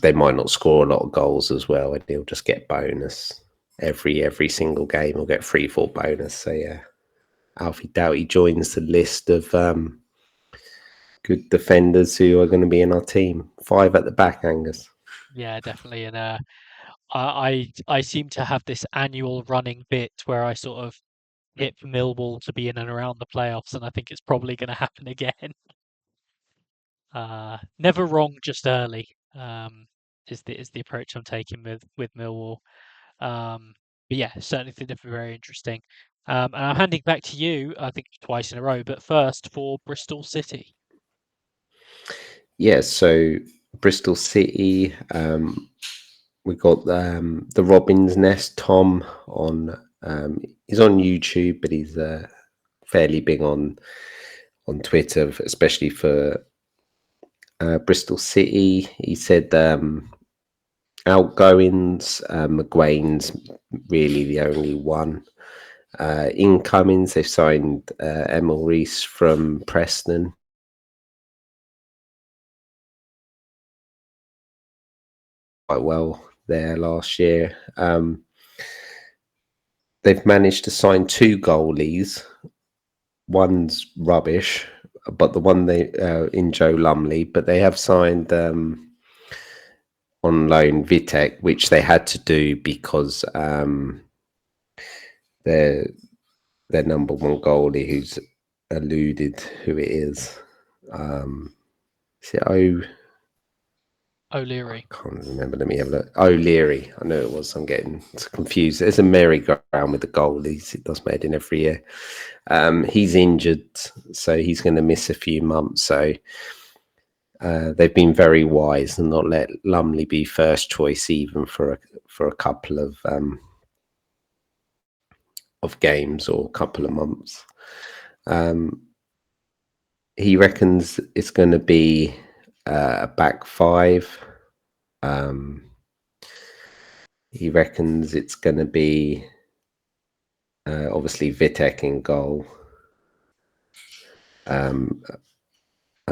They might not score a lot of goals as well, and he'll just get bonus every single game. He'll get 3-4 bonus. So yeah, Alfie Doughty joins the list of good defenders who are going to be in our team. 5 at the back, Angus. Yeah, definitely. And I seem to have this annual running bit where I sort of hit Millwall to be in and around the playoffs, and I think it's probably going to happen again. Never wrong, just early. Is the approach I'm taking with Millwall. But yeah, certainly think they're very interesting. And I'm handing back to you, I think twice in a row, but first for Bristol City. Yeah, so Bristol City, we got the Robin's Nest Tom on. He's on YouTube, but he's fairly big on Twitter, especially for Bristol City. He said outgoings, McGuane's really the only one. Incomings, they've signed Emil Reese from Preston. Quite well there last year. They've managed to sign 2 goalies. One's rubbish, but the one they in Joe Lumley, but they have signed on loan Vitek, which they had to do because their number one goalie, who's alluded who it is. Is it O'Leary. I can't remember. Let me have a look. O'Leary. I know it was. I'm getting confused. There's a merry-go-round with the goalies. It does made in every year. He's injured, so he's going to miss a few months. So they've been very wise and not let Lumley be first choice even for a couple of games or a couple of months. He reckons it's going to be a back 5. He reckons it's going to be obviously Vitek in goal, a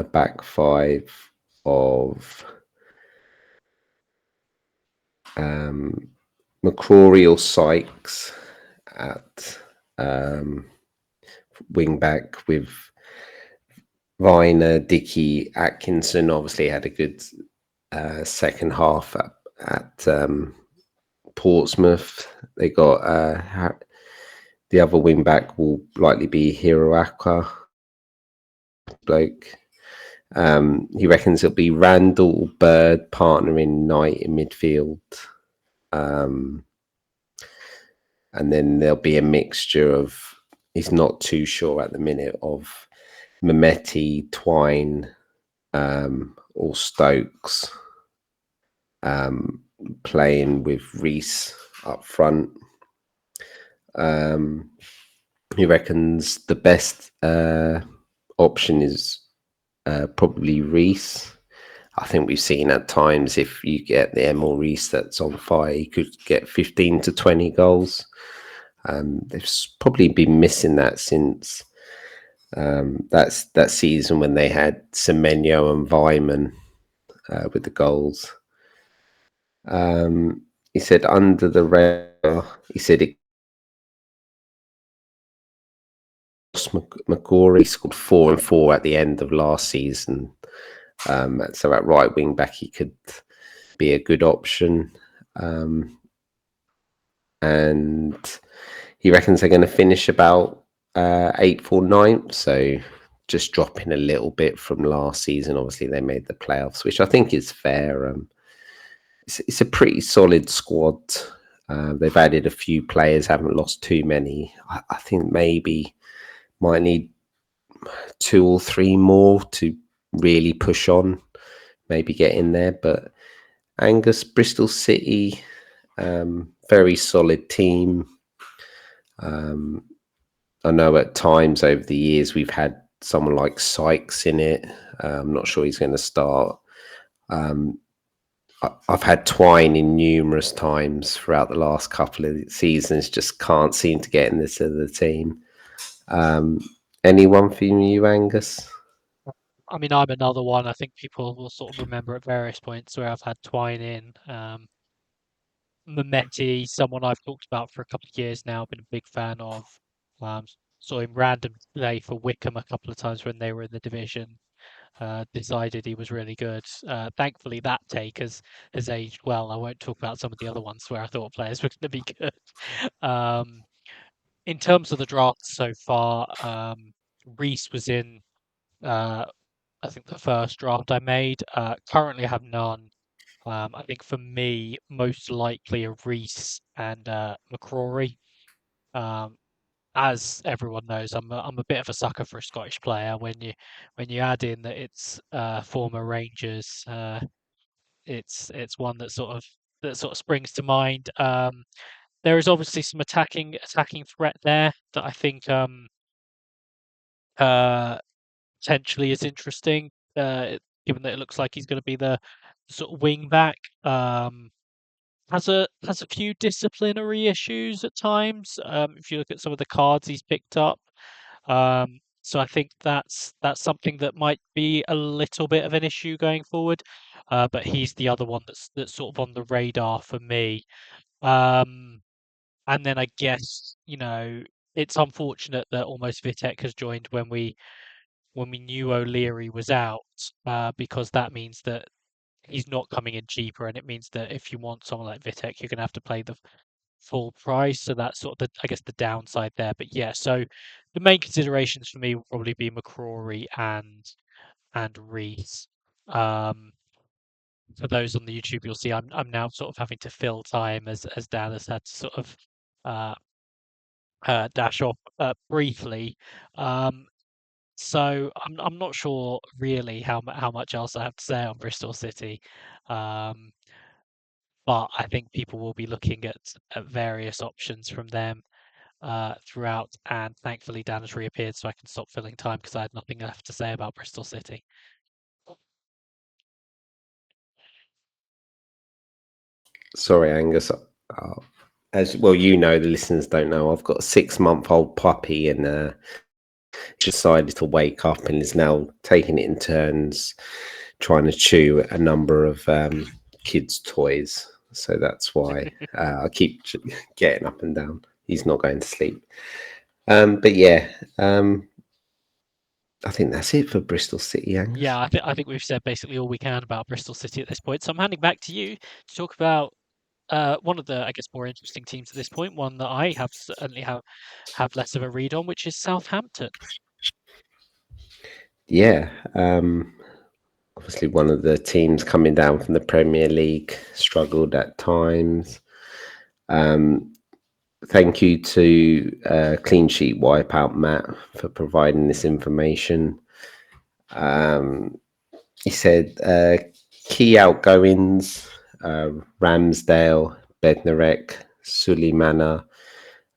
back 5 of McCrory or Sykes at wing back with Viner, Dickey, Atkinson. Obviously had a good second half at Portsmouth. They got the other wing back will likely be Hiroaka bloke. He reckons it'll be Randall, Bird partnering Knight in midfield. And then there'll be a mixture of, he's not too sure at the minute, of Mehmeti, Twine, or Stokes, playing with Reece up front. He reckons the best option is probably Reece. I think we've seen at times if you get the Emil Reece that's on fire, he could get 15 to 20 goals. They've probably been missing that since that season when they had Semenyo and Vyman with the goals. He said under the radar, he said it McCrory scored 4 and 4 at the end of last season. So at right wing back, he could be a good option. And he reckons they're going to finish about 8th or 9th. So just dropping a little bit from last season. Obviously, they made the playoffs, which I think is fair. It's a pretty solid squad. They've added a few players, haven't lost too many. I think maybe might need 2 or 3 more to really push on, maybe get in there. But Angus, Bristol City, very solid team. I know at times over the years we've had someone like Sykes in it. I'm not sure he's going to start. I've had Twine in numerous times throughout the last couple of seasons, just can't seem to get in this other team. Anyone from you, Angus? I mean, I'm another one. I think people will sort of remember at various points where I've had Twine in. Mehmeti, someone I've talked about for a couple of years now, been a big fan of. Saw him random play for Wickham a couple of times when they were in the division. Decided he was really good. Thankfully, that take has aged well. I won't talk about some of the other ones where I thought players were going to be good. In terms of the draft so far, Reece was in, I think, the first draft I made. Currently, I have none. I think for me, most likely a Reece and McCrory. Um, as everyone knows, I'm a bit of a sucker for a Scottish player. When you add in that it's former Rangers, it's one that sort of springs to mind. There is obviously some attacking threat there that I think uh, potentially is interesting. Given that it looks like he's going to be the sort of wing back. Has a few disciplinary issues at times. If you look at some of the cards he's picked up, so I think that's something that might be a little bit of an issue going forward. But he's the other one that's sort of on the radar for me. And then I guess it's unfortunate that almost Vitek has joined when we knew O'Leary was out, because that means that he's not coming in cheaper, and it means that if you want someone like Vitek, you're going to have to pay the full price. So that's sort of I guess the downside there. But yeah, so the main considerations for me will probably be McCrory and Reece. For those on the YouTube, you'll see I'm now sort of having to fill time as Dan has had to sort of uh, dash off briefly. So I'm not sure really how much else I have to say on Bristol City. Um, but I think people will be looking at various options from them throughout. And thankfully, Dan has reappeared, so I can stop filling time because I had nothing left to say about Bristol City. Sorry, Angus. As well, the listeners don't know, I've got a 6-month-old puppy, and decided to wake up and is now taking it in turns, trying to chew a number of kids' toys. So that's why I keep getting up and down. He's not going to sleep. But yeah, I think that's it for Bristol City, Angus. Yeah, I think we've said basically all we can about Bristol City at this point. So I'm handing back to you to talk about one of the, I guess, more interesting teams at this point. One that I have certainly have less of a read on, which is Southampton. Yeah, obviously one of the teams coming down from the Premier League, struggled at times. Thank you to Clean Sheet Wipeout Matt for providing this information. he said key outgoings: Ramsdale, Bednarek, Suleimana,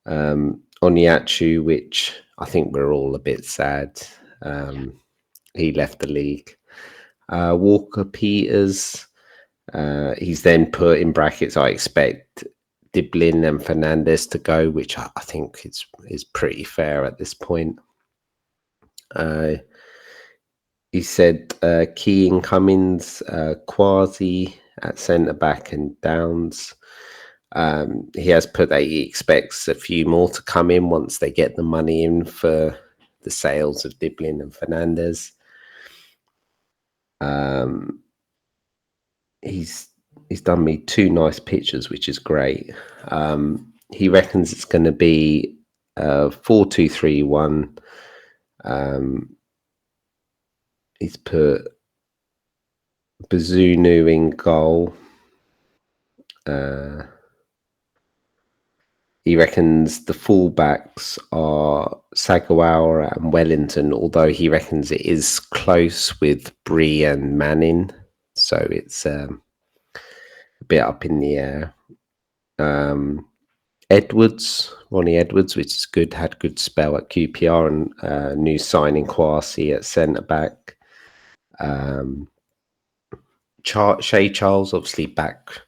Oniachu, which I think we're all a bit sad. Yeah. He left the league. Walker Peters. He's then put in brackets. I expect Diblin and Fernandez to go, which I think is pretty fair at this point. Uh, he said Keane Cummins, Quasi at centre back, and Downs. He has put that he expects a few more to come in once they get the money in for the sales of Diblin and Fernandez. Um, he's he's done me two nice pictures, which is great. He reckons it's going to be 4-2-3-1. He's put Bazunu in goal. He reckons the fullbacks are Sagawa and Wellington, although he reckons it is close with Bree and Manning, so it's a bit up in the air. Edwards, Ronnie Edwards, which is good, had good spell at QPR, and new signing Kwasi at centre back. Shay Charles, obviously back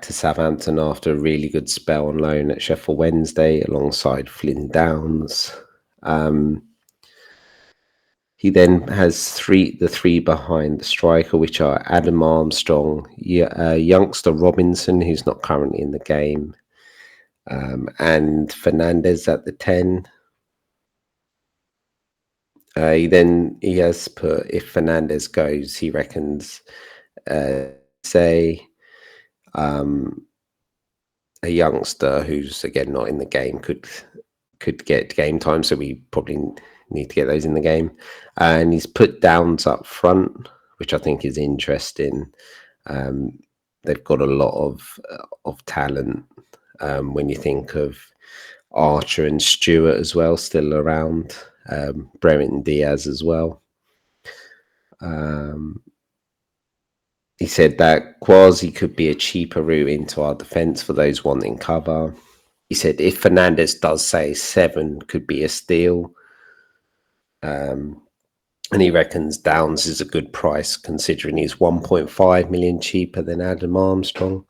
to Southampton after a really good spell on loan at Sheffield Wednesday alongside Flynn Downs. He then has the three behind the striker, which are Adam Armstrong, youngster Robinson, who's not currently in the game, and Fernandez at the 10. He has put, if Fernandez goes, he reckons, say, a youngster who's again not in the game could get game time, so we probably need to get those in the game. And he's put Downs up front, which I think is interesting. They've got a lot of talent. When you think of Archer and Stewart as well, still around, Brereton Diaz as well. He said that Quasi could be a cheaper route into our defence for those wanting cover. He said if Fernandez does say 7 could be a steal. And he reckons Downs is a good price considering he's 1.5 million cheaper than Adam Armstrong.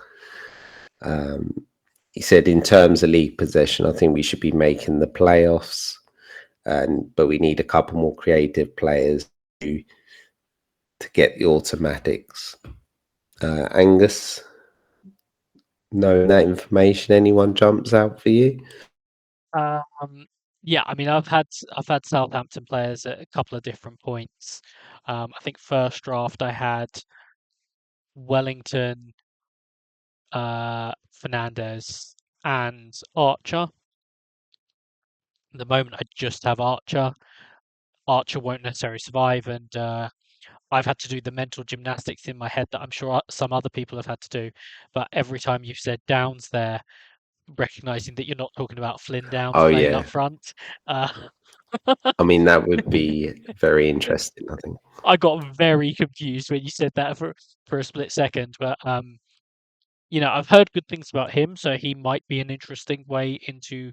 He said in terms of league possession, I think we should be making the playoffs, but we need a couple more creative players to get the automatics. Angus, knowing that information, anyone jumps out for you? Um, yeah, I mean, I've had Southampton players at a couple of different points. I think first draft I had Wellington, Fernandez, and Archer. At the moment, I just have Archer. Archer won't necessarily survive, and I've had to do the mental gymnastics in my head that I'm sure some other people have had to do. But every time you've said Downs there, recognizing that you're not talking about Flynn Downs Oh playing yeah, up front, uh, I mean that would be very interesting. I think. I got very confused when you said that for a split second. But I've heard good things about him, so he might be an interesting way into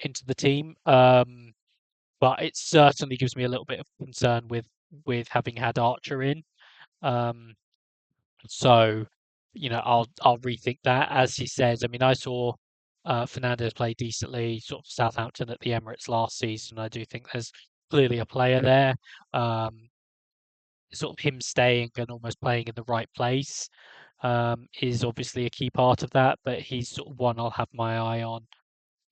the team. But it certainly gives me a little bit of concern with having had Archer in. Um, so I'll rethink that. As he says, I mean, I saw Fernandez play decently, sort of Southampton at the Emirates last season. I do think there's clearly a player there. Um, Sort of him staying and almost playing in the right place is obviously a key part of that. But he's sort of one I'll have my eye on.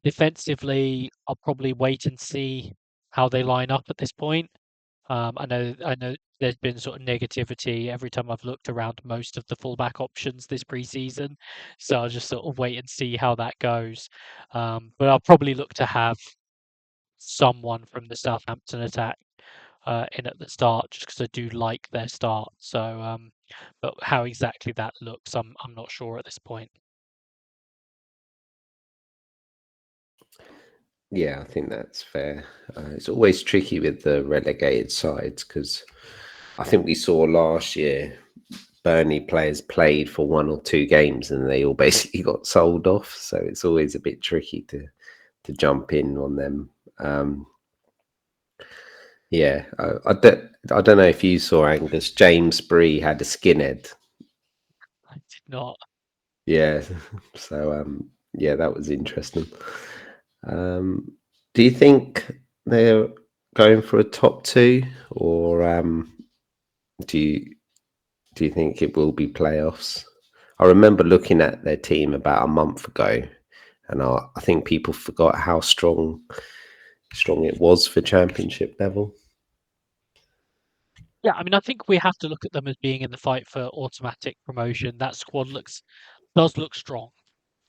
Defensively, I'll probably wait and see how they line up at this point. I know there's been sort of negativity every time I've looked around most of the fullback options this preseason, so I'll just sort of wait and see how that goes. But I'll probably look to have someone from the Southampton attack in at the start, just because I do like their start. So, but how exactly that looks, I'm not sure at this point. Yeah, I think that's fair. It's always tricky with the relegated sides because I think we saw last year Burnley players played for 1 or 2 games and they all basically got sold off. So it's always a bit tricky to jump in on them. Um, yeah, I don't know if you saw Angus. James Bree had a skinhead. I did not. Yeah, so yeah, that was interesting. Um, do you think they're going for a top two, or do you do you think it will be playoffs? I remember looking at their team about a month ago, and I think people forgot how strong it was for championship level. Yeah, I mean, I think we have to look at them as being in the fight for automatic promotion. That squad does look strong.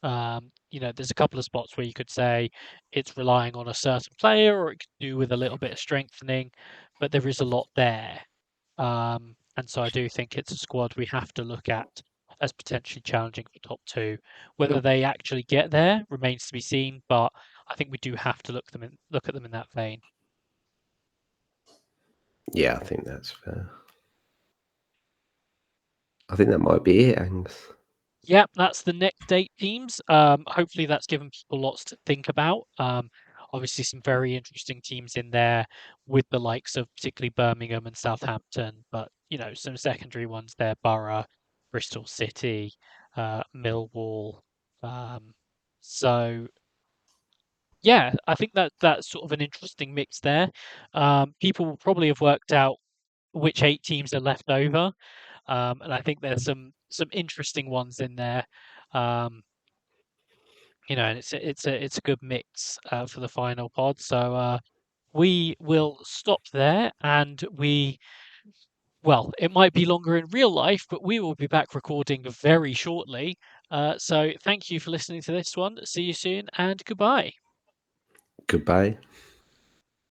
There's a couple of spots where you could say it's relying on a certain player, or it could do with a little bit of strengthening, but there is a lot there. And so I do think it's a squad we have to look at as potentially challenging for top two. Whether they actually get there remains to be seen, but I think we do have to look at them in that vein. Yeah, I think that's fair. I think that might be it, Angus. Yeah, that's the next 8 teams. Hopefully that's given people lots to think about. Obviously some very interesting teams in there with the likes of particularly Birmingham and Southampton, but some secondary ones there, Borough, Bristol City, Millwall. Um, so yeah, I think that's sort of an interesting mix there. People will probably have worked out which 8 teams are left over. And I think there's some interesting ones in there. Um, and it's a good mix for the final pod. So we will stop there, and well, it might be longer in real life, but we will be back recording very shortly. So thank you for listening to this one. See you soon, and goodbye. Goodbye.